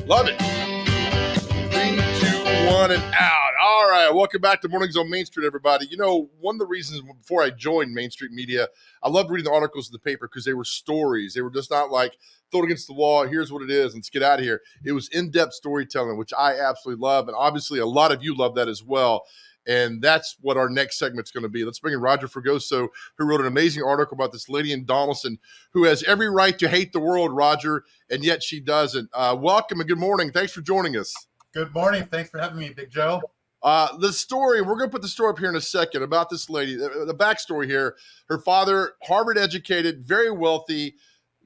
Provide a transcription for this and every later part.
Love it. 3, 2, 1, and out. All right. Welcome back to Mornings on Main Street, everybody. You know, one of the reasons before I joined Main Street Media, I loved reading the articles in the paper because they were stories. They were just not like throw it against the wall. Here's what it is. Let's get out of here. It was in-depth storytelling, which I absolutely love. And obviously, a lot of you love that as well. And that's what our next segment's going to be. Let's bring in Roger Fregoso, who wrote an amazing article about this lady in Donaldson who has every right to hate the world, Roger, and yet she doesn't. Welcome and good morning. Thanks for joining us. Good morning. Thanks for having me, Big Joe. The story, we're going to put the story up here in a second about this lady. The backstory here, her father, Harvard educated, very wealthy,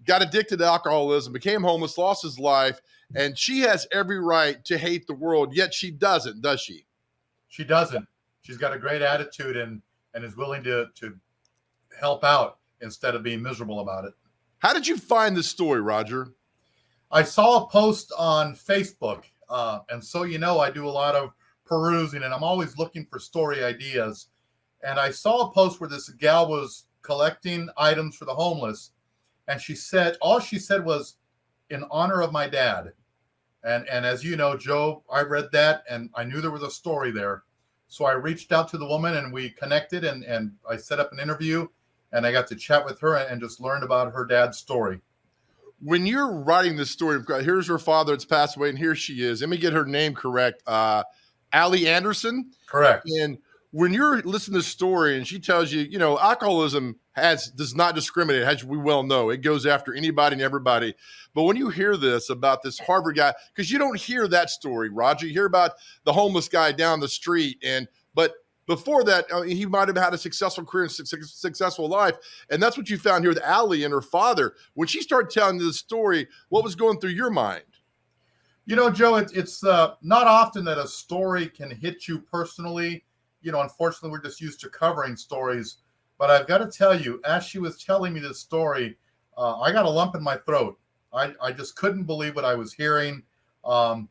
got addicted to alcoholism, became homeless, lost his life, and she has every right to hate the world, yet she doesn't, does she? She doesn't. She's got a great attitude and is willing to help out instead of being miserable about it. How did you find this story, Roger? I saw a post on Facebook, and so I do a lot of perusing, and I'm always looking for story ideas. And I saw a post where this gal was collecting items for the homeless, and all she said was, "In honor of my dad." And as you know, Joe, I read that and I knew there was a story there. So I reached out to the woman and we connected and I set up an interview and I got to chat with her and just learned about her dad's story. When you're writing this story, here's her father that's passed away and here she is. Let me get her name correct. Allie Anderson. Correct. And when you're listening to the story and she tells you, alcoholism does not discriminate, as we well know. It goes after anybody and everybody. But when you hear this about this Harvard guy, because you don't hear that story, Roger, you hear about the homeless guy down the street. But before that, he might have had a successful career and successful life. And that's what you found here with Allie and her father. When she started telling you the story, what was going through your mind? Joe, it's not often that a story can hit you personally. Unfortunately, we're just used to covering stories. But I've got to tell you, as she was telling me this story, I got a lump in my throat. I just couldn't believe what I was hearing. And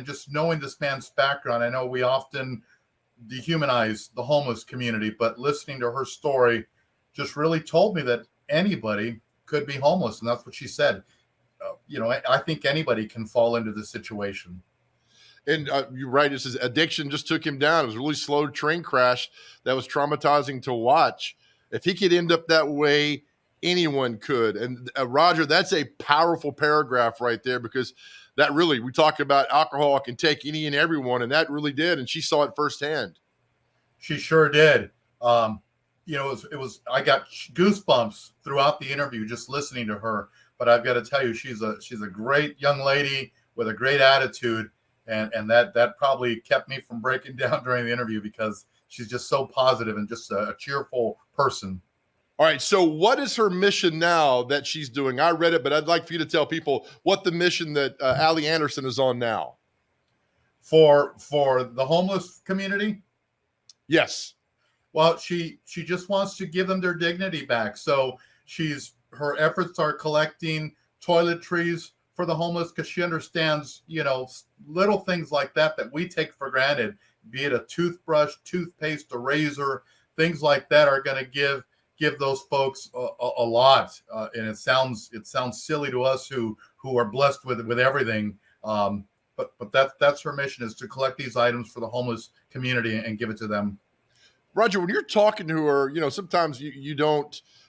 just knowing this man's background, I know we often dehumanize the homeless community, but listening to her story just really told me that anybody could be homeless. And that's what she said. I think anybody can fall into this situation. And you're right. It says addiction just took him down. It was a really slow train crash that was traumatizing to watch. If he could end up that way, anyone could. And Roger, that's a powerful paragraph right there because that really, we talk about alcohol can take any and everyone, and that really did. And she saw it firsthand. She sure did. I got goosebumps throughout the interview just listening to her. But I've got to tell you, she's a great young lady with a great attitude. And that probably kept me from breaking down during the interview because she's just so positive and just a cheerful person. All right. So what is her mission now that she's doing? I read it, but I'd like for you to tell people what the mission that Allie Anderson is on now. For the homeless community? Yes. Well, she just wants to give them their dignity back. So her efforts are collecting toiletries for the homeless because she understands, little things like that we take for granted, be it a toothbrush, toothpaste, a razor, things like that are going to give those folks a lot. And it sounds silly to us who are blessed with everything. But that's her mission, is to collect these items for the homeless community and give it to them. Roger, when you're talking to her, sometimes you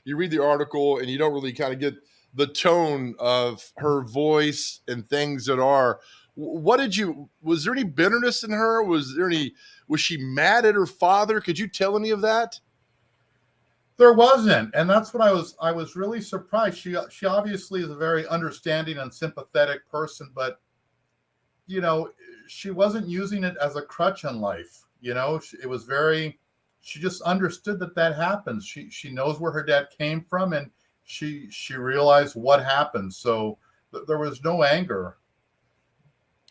read the article and you don't really kind of get the tone of her voice and things that are. Was there any bitterness in her? Was she mad at her father? Could you tell any of that? There wasn't. And that's what I was really surprised. She obviously is a very understanding and sympathetic person, but she wasn't using it as a crutch in life. She just understood that happens. She knows where her dad came from and she realized what happened. So there was no anger.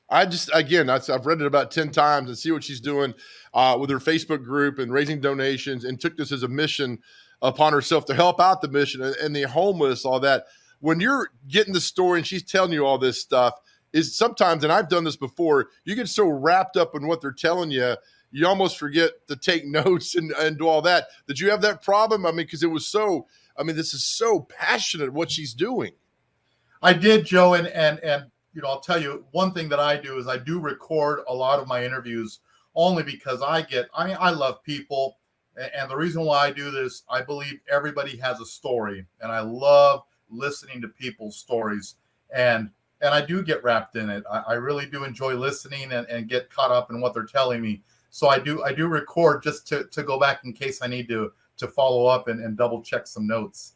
I've read it about 10 times and see what she's doing with her Facebook group and raising donations, and took this as a mission upon herself to help out the mission and the homeless, all that. When you're getting the story and she's telling you all this stuff, is sometimes, and I've done this before, you get so wrapped up in what they're telling you, you almost forget to take notes and do all that. Did you have that problem? I mean, because it was this is so passionate what she's doing. I did, Joe, and I'll tell you one thing that I do is I do record a lot of my interviews only because I love people. And the reason why I do this, I believe everybody has a story, and I love listening to people's stories. And I do get wrapped in it. I really do enjoy listening and get caught up in what they're telling me. So I do record just to go back in case I need to follow up and double check some notes.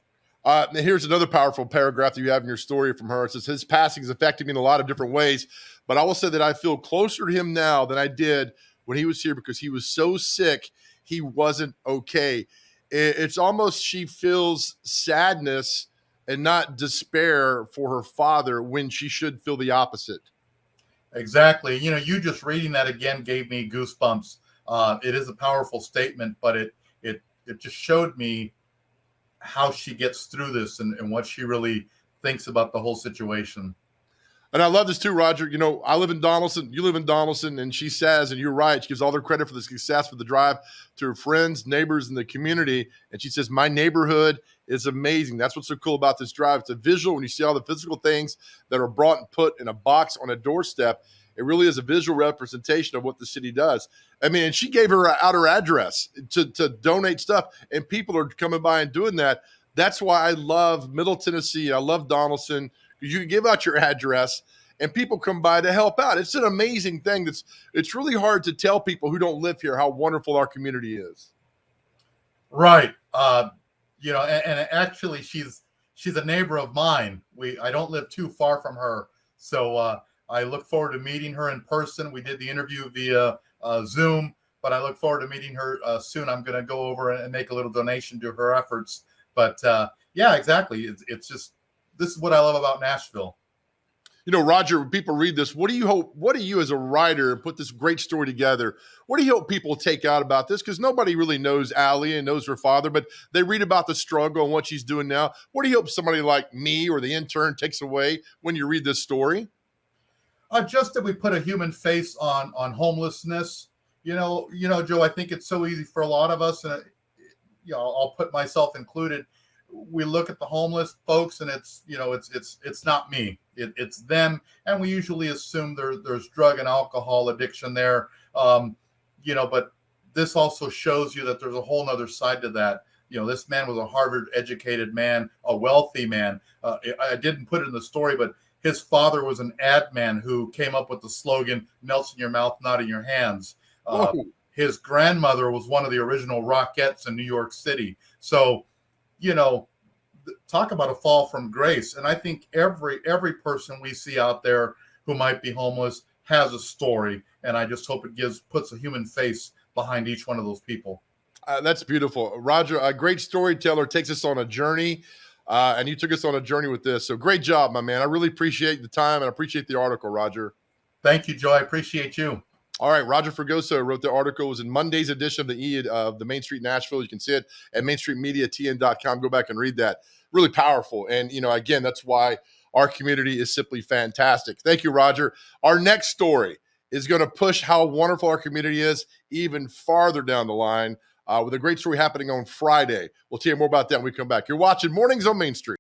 Here's another powerful paragraph that you have in your story from her. It says, his passing is affecting me in a lot of different ways, but I will say that I feel closer to him now than I did when he was here because he was so sick, he wasn't okay. It's almost she feels sadness and not despair for her father when she should feel the opposite. Exactly. You just reading that again gave me goosebumps. It is a powerful statement, but it just showed me how she gets through this and what she really thinks about the whole situation. And I love this too, Roger. I live in Donaldson, you live in Donaldson, and she says, and you're right, she gives all their credit for the success for the drive to her friends, neighbors, and the community. And she says, my neighborhood is amazing. That's what's so cool about this drive. It's a visual when you see all the physical things that are brought and put in a box on a doorstep. It really is a visual representation of what the city does. I mean, and she gave out her address to donate stuff, and people are coming by and doing that. That's why I love Middle Tennessee. I love Donaldson, because you can give out your address and people come by to help out. It's an amazing thing. It's really hard to tell people who don't live here how wonderful our community is. Right. And actually she's a neighbor of mine. I don't live too far from her. So I look forward to meeting her in person. We did the interview via Zoom, but I look forward to meeting her soon. I'm going to go over and make a little donation to her efforts. But yeah, exactly. It's just, this is what I love about Nashville. Roger, when people read this, what do you as a writer put this great story together? What do you hope people take out about this? Because nobody really knows Allie and knows her father, but they read about the struggle and what she's doing now. What do you hope somebody like me or the intern takes away when you read this story? Just that we put a human face on homelessness. Joe, I think it's so easy for a lot of us, and I'll put myself included. We look at the homeless folks and it's not me, it's them. And we usually assume there's drug and alcohol addiction there. But this also shows you that there's a whole nother side to that. This man was a Harvard educated man, a wealthy man. I didn't put it in the story, but his father was an ad man who came up with the slogan, melts in your mouth, not in your hands. His grandmother was one of the original Rockettes in New York City. So, talk about a fall from grace. And I think every person we see out there who might be homeless has a story. And I just hope it puts a human face behind each one of those people. That's beautiful. Roger, a great storyteller, takes us on a journey. And you took us on a journey with this. So great job, my man. I really appreciate the time and I appreciate the article, Roger. Thank you, Joe. I appreciate you. All right, Roger Fregoso wrote the article. It was in Monday's edition of the Main Street Nashville. You can see it at mainstreetmediatn.com. Go back and read that. Really powerful. And, again, that's why our community is simply fantastic. Thank you, Roger. Our next story is going to push how wonderful our community is even farther down the line with a great story happening on Friday. We'll tell you more about that when we come back. You're watching Mornings on Main Street.